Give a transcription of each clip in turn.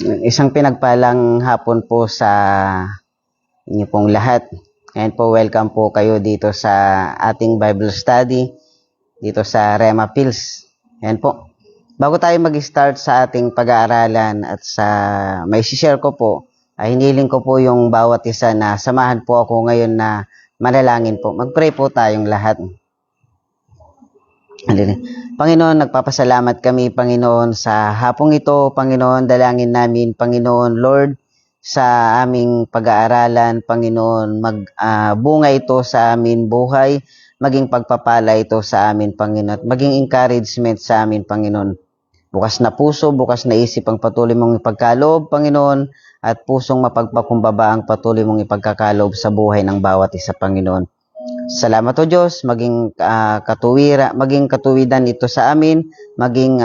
Isang pinagpalang hapon po sa inyo pong lahat. Ngayon po, welcome po kayo dito sa ating Bible study, dito sa Rema Pills. Ayan po. Bago tayo mag-start sa ating pag-aaralan at sa may share ko po, ay hiniling ko po yung bawat isa na samahan po ako ngayon na manalangin po. Mag-pray po tayong lahat. Panginoon, nagpapasalamat kami, Panginoon, sa hapong ito, Panginoon, dalangin namin, Panginoon, Lord, sa aming pag-aaralan, Panginoon, bunga ito sa amin buhay, maging pagpapala ito sa amin, Panginoon, at maging encouragement sa amin, Panginoon. Bukas na puso, bukas na isip ang patuloy mong ipagkaloob, Panginoon, at pusong mapagpakumbaba ang patuloy mong ipagkakaloob sa buhay ng bawat isa, Panginoon. Salamat o Diyos, maging katuwidan ito sa amin, maging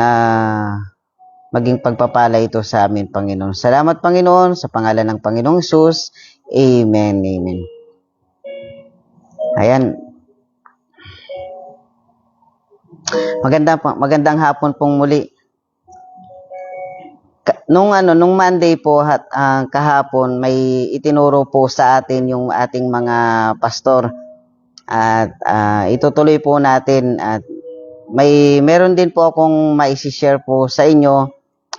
pagpapala ito sa amin, Panginoon. Salamat, Panginoon, sa pangalan ng Panginoong Hesus. Amen, amen. Ayan. Magandang hapon pong muli. Nung Monday po kahapon, may itinuro po sa atin yung ating mga pastor. At itutuloy po natin at meron din po akong mai-share po sa inyo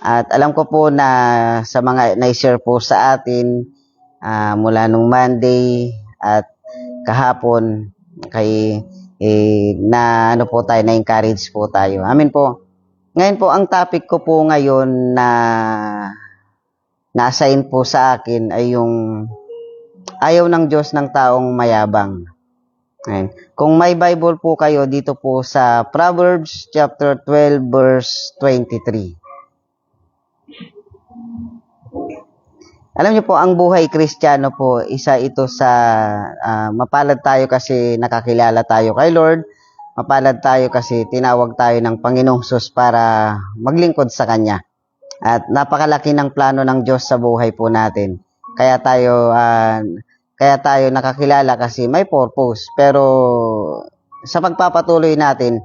at alam ko po na sa mga na-share po sa atin mula nung Monday at kahapon na po tayo, na-encourage po tayo. Amen po. Ngayon po, ang topic ko po ngayon na na-assign po sa akin ay yung ayaw ng Diyos ng taong mayabang. Ayan. Kung may Bible po kayo, dito po sa Proverbs chapter 12 verse 23. Alam niyo po, ang buhay Kristiyano po, isa ito sa mapalad tayo kasi nakakilala tayo kay Lord. Mapalad tayo kasi tinawag tayo ng Panginoong Hesus para maglingkod sa Kanya. At napakalaki ng plano ng Diyos sa buhay po natin. Kaya tayo nakakilala kasi may purpose. Pero sa pagpapatuloy natin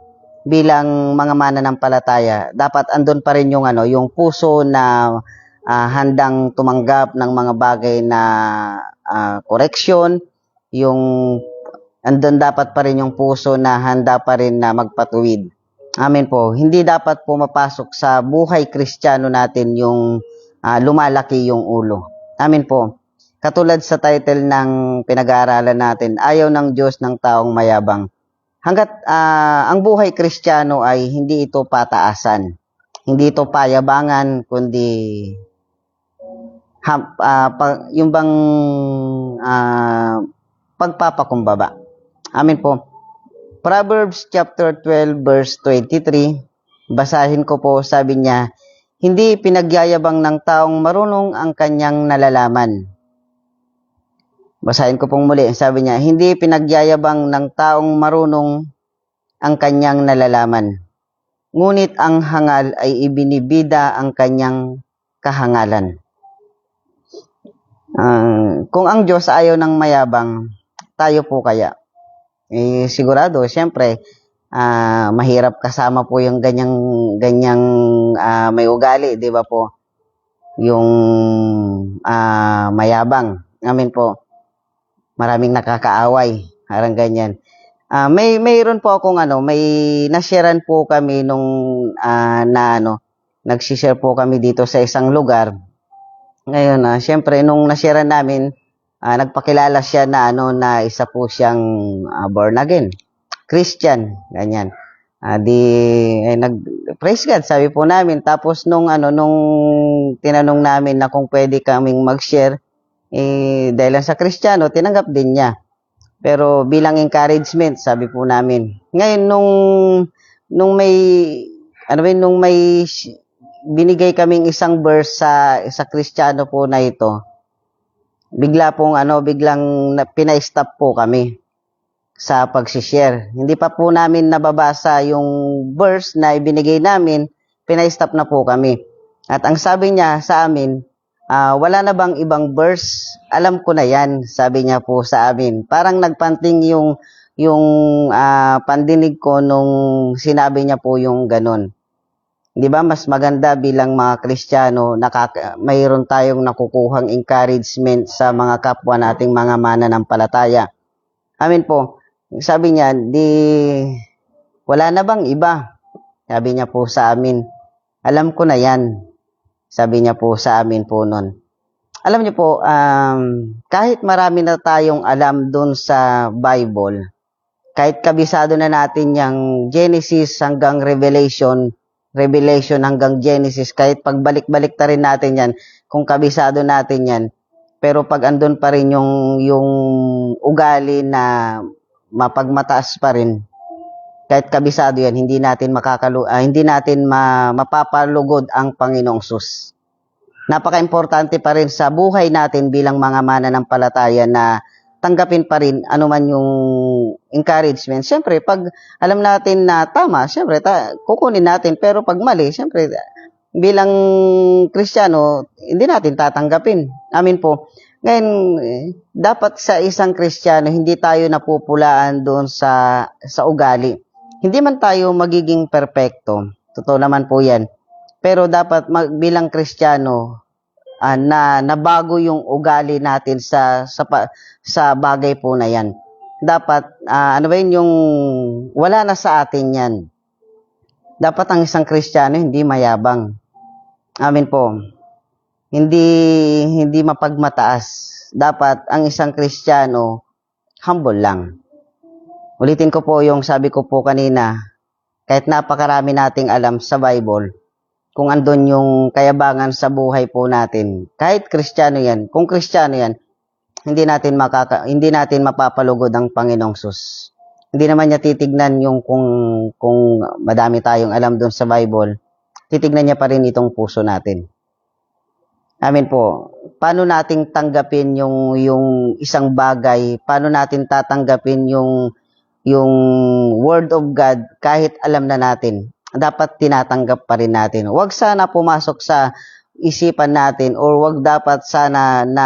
bilang mga mananampalataya, dapat andun pa rin yung puso na handang tumanggap ng mga bagay na correction, yung andun dapat pa rin yung puso na handa pa rin na magpatuwid. Amen po. Hindi dapat pumapasok sa buhay Kristiyano natin yung lumalaki yung ulo. Amen po. Katulad sa title ng pinag-aaralan natin, ayaw ng Diyos ng taong mayabang. Hanggat ang buhay Kristiyano ay hindi ito pataasan, hindi ito payabangan, kundi yung bang pagpapakumbaba. Amin po. Proverbs chapter 12 verse 23, basahin ko po, sabi niya, hindi pinagyayabang ng taong marunong ang kanyang nalalaman. Basahin ko pong muli. Sabi niya, hindi pinagyayabang ng taong marunong ang kanyang nalalaman. Ngunit ang hangal ay ibinibida ang kanyang kahangalan. Kung ang Diyos ayaw ng mayabang, tayo po kaya? Sigurado, siyempre, mahirap kasama po yung ganyang may ugali, di ba po? Yung mayabang. Amin po. Maraming nakakaaway, parang ganyan. Mayroon po akong may nasharean po kami nung nag-share po kami dito sa isang lugar. Ngayon, syempre nung nasharean namin, nagpakilala siya na na isa po siyang born again, Christian, ganyan. Praise God, sabi po namin. Tapos nung tinanong namin na kung pwede kaming mag-share, dahil lang sa Kristiyano, tinanggap din niya. Pero bilang encouragement, sabi po namin. Ngayon, nung may binigay kaming isang verse sa Kristiyano po na ito, biglang pina-stop po kami sa pag-share. Hindi pa po namin nababasa yung verse na ibinigay namin, pina-stop na po kami. At ang sabi niya sa amin, wala na bang ibang verse? Alam ko na yan, sabi niya po sa amin. Parang nagpanting yung pandinig ko nung sinabi niya po yung ganun. Di ba mas maganda bilang mga Kristiyano, mayroon tayong nakukuhang encouragement sa mga kapwa nating mga mananampalataya. Amin po. Sabi niya, wala na bang iba? Sabi niya po sa amin, alam ko na yan. Sabi niya po sa amin po nun. Alam niyo po, kahit marami na tayong alam dun sa Bible, kahit kabisado na natin yung Genesis hanggang Revelation hanggang Genesis, kahit pagbalik-balik ta rin natin yan, kung kabisado natin yan, pero pag andun pa rin yung ugali na mapagmataas pa rin, kahit kabisado yan, hindi natin mapapalugod ang Panginoong Sus. Napaka-importante pa rin sa buhay natin bilang mga mananampalataya na tanggapin pa rin anuman yung encouragement. Siyempre, pag alam natin na tama, siyempre, kukunin natin. Pero pag mali, siyempre, bilang Kristiyano, hindi natin tatanggapin. Amin po. Ngayon, dapat sa isang Kristiyano, hindi tayo napupulaan doon sa ugali. Hindi man tayo magiging perpekto. Totoo naman po yan. Pero dapat bilang Kristiyano, na nabago yung ugali natin sa bagay po na yan. Dapat, yung wala na sa atin yan. Dapat ang isang Kristiyano hindi mayabang. Amin po. Hindi mapagmataas. Dapat ang isang Kristiyano humble lang. Ulitin ko po yung sabi ko po kanina, kahit napakarami nating alam sa Bible, kung andun yung kayabangan sa buhay po natin, kahit Kristiyano yan, kung Kristiyano yan, hindi natin mapapalugod ang Panginoong Sus. Hindi naman niya titignan yung kung madami tayong alam doon sa Bible, titignan niya pa rin itong puso natin. Amin po. Paano nating tanggapin yung isang bagay? Paano natin tatanggapin yung Word of God kahit alam na natin? Dapat tinatanggap pa rin natin. Huwag sana pumasok sa isipan natin or huwag dapat sana na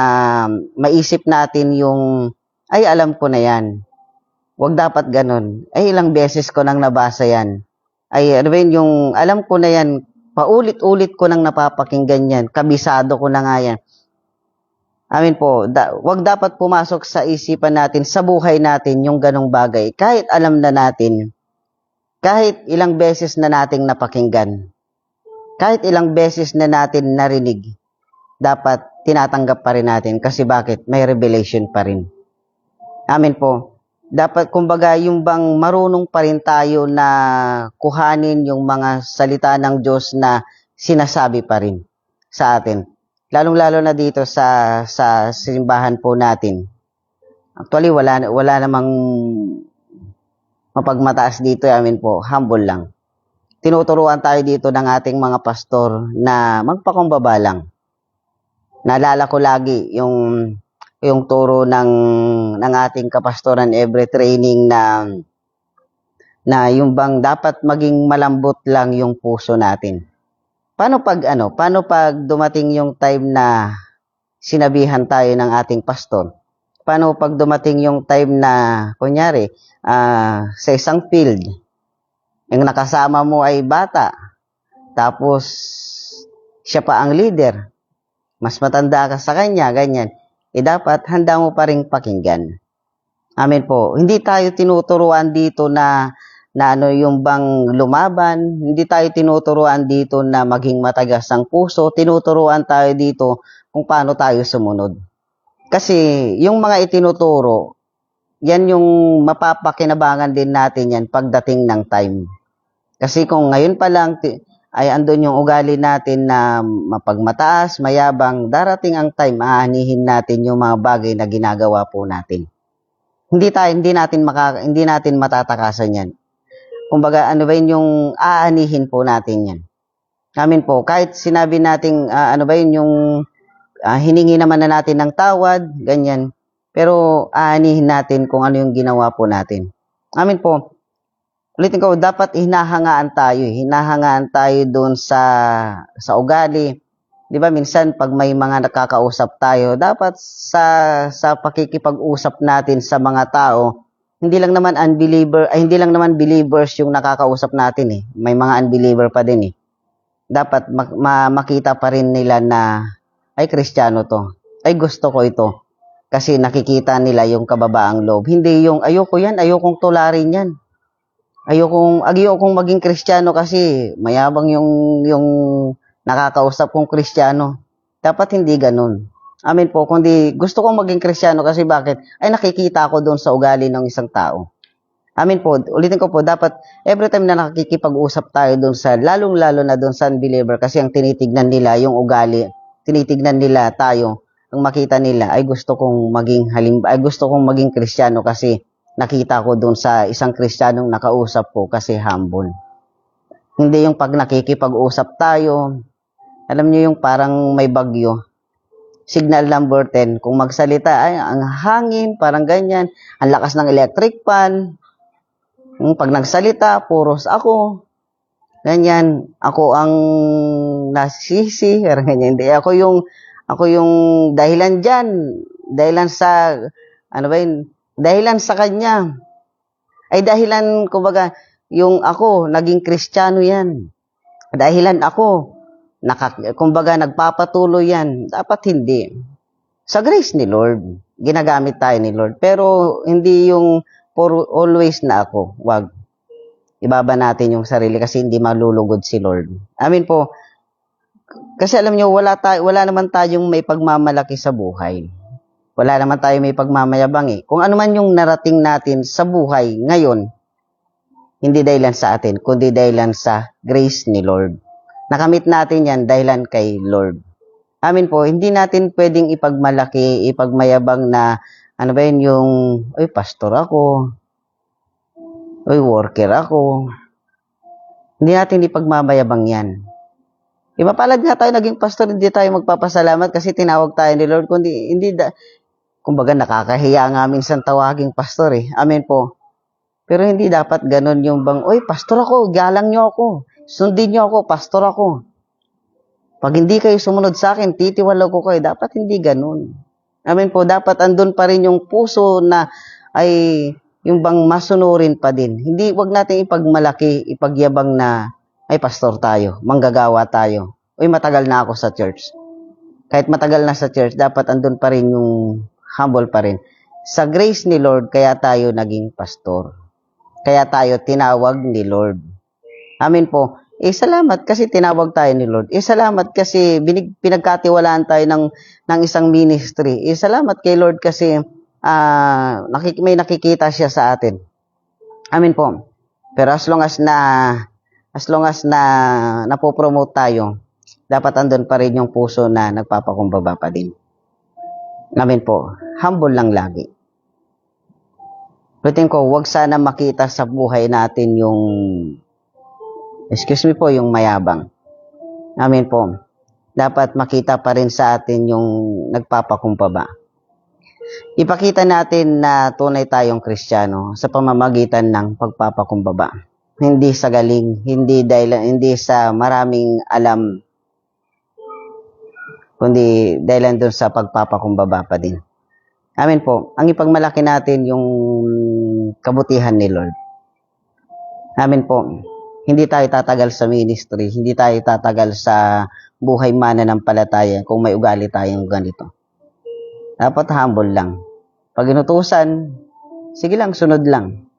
maisip natin yung, ay alam ko na yan. Huwag dapat ganun. Ay ilang beses ko nang nabasa yan. Ay yung alam ko na yan, paulit-ulit ko nang napapakinggan yan. Kabisado ko na nga yan. Amin po, huwag dapat pumasok sa isipan natin, sa buhay natin yung ganong bagay. Kahit alam na natin, kahit ilang beses na nating napakinggan, kahit ilang beses na natin narinig, dapat tinatanggap pa rin natin. Kasi bakit? May revelation pa rin. Amin po. Dapat, kumbaga, yung bang marunong pa rin tayo na kuhanin yung mga salita ng Diyos na sinasabi pa rin sa atin. Lalong-lalo na dito sa simbahan po natin. Actually, wala namang mapagmataas dito, amin po, humble lang. Tinuturuan tayo dito ng ating mga pastor na magpakumbaba lang. Naalala ko lagi yung turo ng ating kapastoran every training na yung bang dapat maging malambot lang yung puso natin. Paano pag dumating yung time na sinabihan tayo ng ating pastor? Paano pag dumating yung time na, kunyari, sa isang field, yung nakasama mo ay bata, tapos siya pa ang leader, mas matanda ka sa kanya, ganyan, dapat handa mo pa rin pakinggan. Amin po. Hindi tayo tinuturuan dito na yung bang lumaban, hindi tayo tinuturuan dito na maging matagas ang puso, tinuturuan tayo dito kung paano tayo sumunod. Kasi yung mga itinuturo, yan yung mapapakinabangan din natin yan pagdating ng time. Kasi kung ngayon pa lang ay andun yung ugali natin na mapagmataas, mayabang, darating ang time, aanihin natin yung mga bagay na ginagawa po natin. Hindi natin matatakasan yan. Kumbaga, yung aanihin po natin yan. Amin po, kahit sinabi natin, yung hiningi naman na natin ng tawad, ganyan. Pero aanihin natin kung ano yung ginawa po natin. Amin po. Ulitin ko, dapat hinahangaan tayo doon sa ugali. Di ba minsan pag may mga nakakausap tayo, dapat sa pakikipag-usap natin sa mga tao, hindi lang naman believers yung nakakausap natin eh. May mga unbeliever pa din eh. dapat makita pa rin nila na, ay, Kristiyano to. Ay, gusto ko ito. Kasi nakikita nila yung kababaang loob. Hindi yung, ayoko yan, ayokong tularin yan. Ayokong maging Kristiyano kasi mayabang yung nakakausap kong Kristiyano. Dapat hindi ganun. Amin po, kundi gusto kong maging Kristiyano kasi bakit? Ay, nakikita ko doon sa ugali ng isang tao. Amin po, ulitin ko po, dapat every time na nakikipag-usap tayo doon sa, lalong-lalo na doon sa unbeliever, kasi ang tinitignan nila, yung ugali, tinitignan nila tayo, ang makita nila, ay gusto kong maging Kristiyano kasi nakita ko doon sa isang Kristiyanong nakausap ko kasi humble. Hindi yung pag nakikipag-usap tayo, alam niyo yung parang may bagyo, signal number 10, kung magsalita, ay, ang hangin, parang ganyan, ang lakas ng electric fan, pag nagsalita, puros ako. Ganyan, ako ang nasisi, ganyan. Hindi ako yung dahilan diyan, dahilan sa dahilan sa kanya. Ay dahilan kumbaga yung ako naging Kristiyano 'yan. Dahilan ako kumbaga nagpapatuloy 'yan. Dapat hindi. Sa grace ni Lord, ginagamit tayo ni Lord, pero hindi yung for always na ako. Wag. Ibaba natin yung sarili kasi hindi malulugod si Lord. Amin po. Kasi alam nyo, wala naman tayong may pagmamalaki sa buhay. Wala naman tayong may pagmamayabang eh. Kung ano man yung narating natin sa buhay ngayon, hindi dahilan sa atin, kundi dahilan sa grace ni Lord. Nakamit natin yan dahilan kay Lord. Amin po, hindi natin pwedeng ipagmalaki, ipagmayabang na yung, pastor ako, worker ako. Hindi natin ipagmamayabang yan. Mapalad nga tayo naging pastor, hindi tayo magpapasalamat kasi tinawag tayo ni Lord, kumbaga nakakahiya nga minsan tawaging pastor eh. Amen po. Pero hindi dapat ganun yung pastor ako, galang nyo ako, sundin nyo ako, pastor ako. Pag hindi kayo sumunod sa akin, titiwala ko kayo. Dapat hindi ganun. Amen po, dapat andun pa rin yung puso na ay yung masunurin pa din. Hindi, wag natin ipagmalaki, ipagyabang na ay pastor tayo, manggagawa tayo. Matagal na ako sa church. Kahit matagal na sa church, dapat andun pa rin yung humble pa rin. Sa grace ni Lord, kaya tayo naging pastor. Kaya tayo tinawag ni Lord. Amen po. Salamat kasi tinawag tayo ni Lord. Salamat kasi pinagkatiwalaan tayo ng isang ministry. Salamat kay Lord kasi may nakikita siya sa atin. Amen po. Pero as long as na napopromote tayo, dapat andun pa rin yung puso na nagpapakumbaba pa din. Amen po. Humble lang lagi. Ulitin ko, wag sana makita sa buhay natin yung yung mayabang. Amen po. Dapat makita pa rin sa atin yung nagpapakumbaba. Ipakita natin na tunay tayong Kristiyano sa pamamagitan ng pagpapakumbaba. Hindi sa galing, hindi sa maraming alam, kundi dahilan doon sa pagpapakumbaba pa din. Amen po. Ang ipagmalaki natin yung kabutihan ni Lord. Amen po. Hindi tayo tatagal sa ministry, hindi tayo tatagal sa buhay mananampalataya kung may ugali tayong ganito. Dapat humble lang. Pag inutusan, sige lang, sunod lang.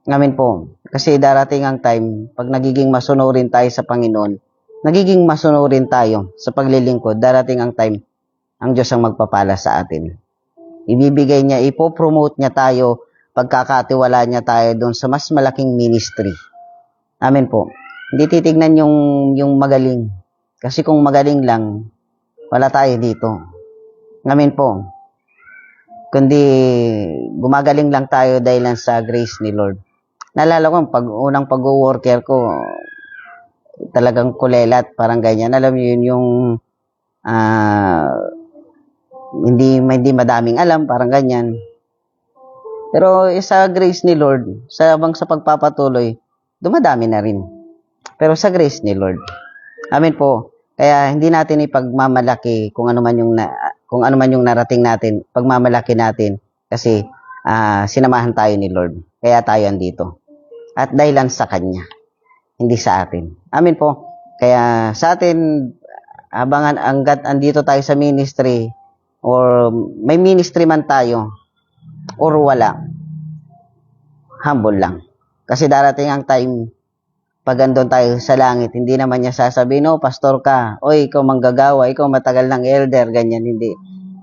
Amen po. Kasi darating ang time, pag nagiging masunurin tayo sa Panginoon, nagiging masunurin tayo sa paglilingkod, darating ang time, ang Diyos ang magpapala sa atin. Ibibigay niya, ipopromote niya tayo, pagkakatiwala niya tayo doon sa mas malaking ministry. Amen po. Hindi titignan yung magaling. Kasi kung magaling lang, wala tayo dito. Amen po. Kundi gumagaling lang tayo dahil sa grace ni Lord. Naalala ko, unang pag-worker ko, talagang kulelat, parang ganyan. Alam niyo yun yung hindi madaming alam, parang ganyan. Pero sa grace ni Lord, sa pagpapatuloy, dumadami na rin. Pero sa grace ni Lord. Amen po. Kaya hindi natin ipagmamalaki kung ano man yung narating natin, pagmamalaki natin kasi sinamahan tayo ni Lord. Kaya tayo andito. At dahilan sa Kanya, hindi sa atin. Amen po. Kaya sa atin, habang hanggat andito tayo sa ministry, or may ministry man tayo, or wala, humble lang. Kasi darating ang time, pag andun tayo sa langit, hindi naman niya sasabihin, no, pastor ka, oy, ikaw manggagawa, ikaw matagal ng elder, ganyan, hindi.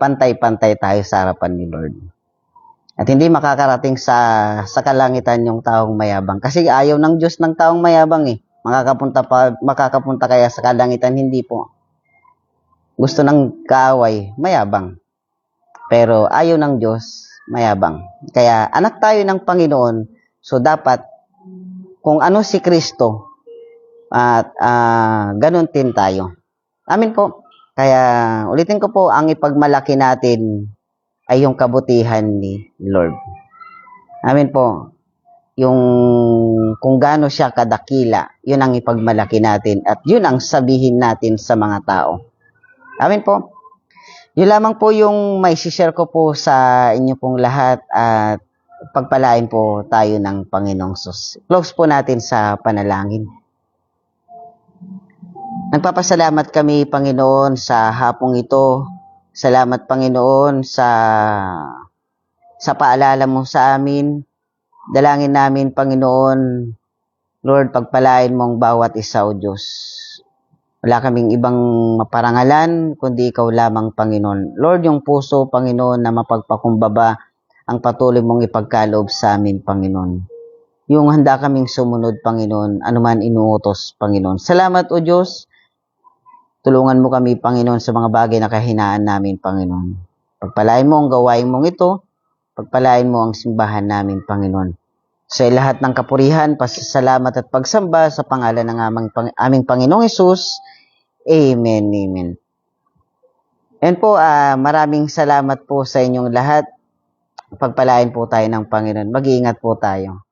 Pantay-pantay tayo sa harapan ni Lord. At hindi makakarating sa kalangitan yung taong mayabang. Kasi ayaw ng Diyos ng taong mayabang eh. Makakapunta kaya sa kalangitan, hindi po. Gusto ng kaaway, mayabang. Pero ayaw ng Diyos, mayabang. Kaya anak tayo ng Panginoon, so dapat kung ano si Kristo, at ganun din tayo. Amin po. Kaya ulitin ko po, ang ipagmalaki natin ay yung kabutihan ni Lord. Amin po. Yung kung gaano siya kadakila, yun ang ipagmalaki natin at yun ang sabihin natin sa mga tao. Amin po. Yun lamang po yung may share ko po sa inyo pong lahat at pagpalain po tayo ng Panginoong Sus. Close po natin sa panalangin. Nagpapasalamat kami, Panginoon, sa hapong ito. Salamat, Panginoon, sa paalala mo sa amin. Dalangin namin, Panginoon, Lord, pagpalain mong bawat isa, O Diyos. Wala kaming ibang maparangalan, kundi ikaw lamang, Panginoon. Lord, yung puso, Panginoon, na mapagpakumbaba ang patuloy mong ipagkaloob sa amin, Panginoon. Yung handa kaming sumunod, Panginoon, anuman inuutos, Panginoon. Salamat, O Diyos. Tulungan mo kami, Panginoon, sa mga bagay na kahinaan namin, Panginoon. Pagpalain mo ang gawain mong ito, pagpalain mo ang simbahan namin, Panginoon. Sa lahat ng kapurihan, pasasalamat at pagsamba sa pangalan ng aming Panginoong Hesus. Amen, amen. And po, maraming salamat po sa inyong lahat. Pagpalain po tayo ng Panginoon. Mag-iingat po tayo.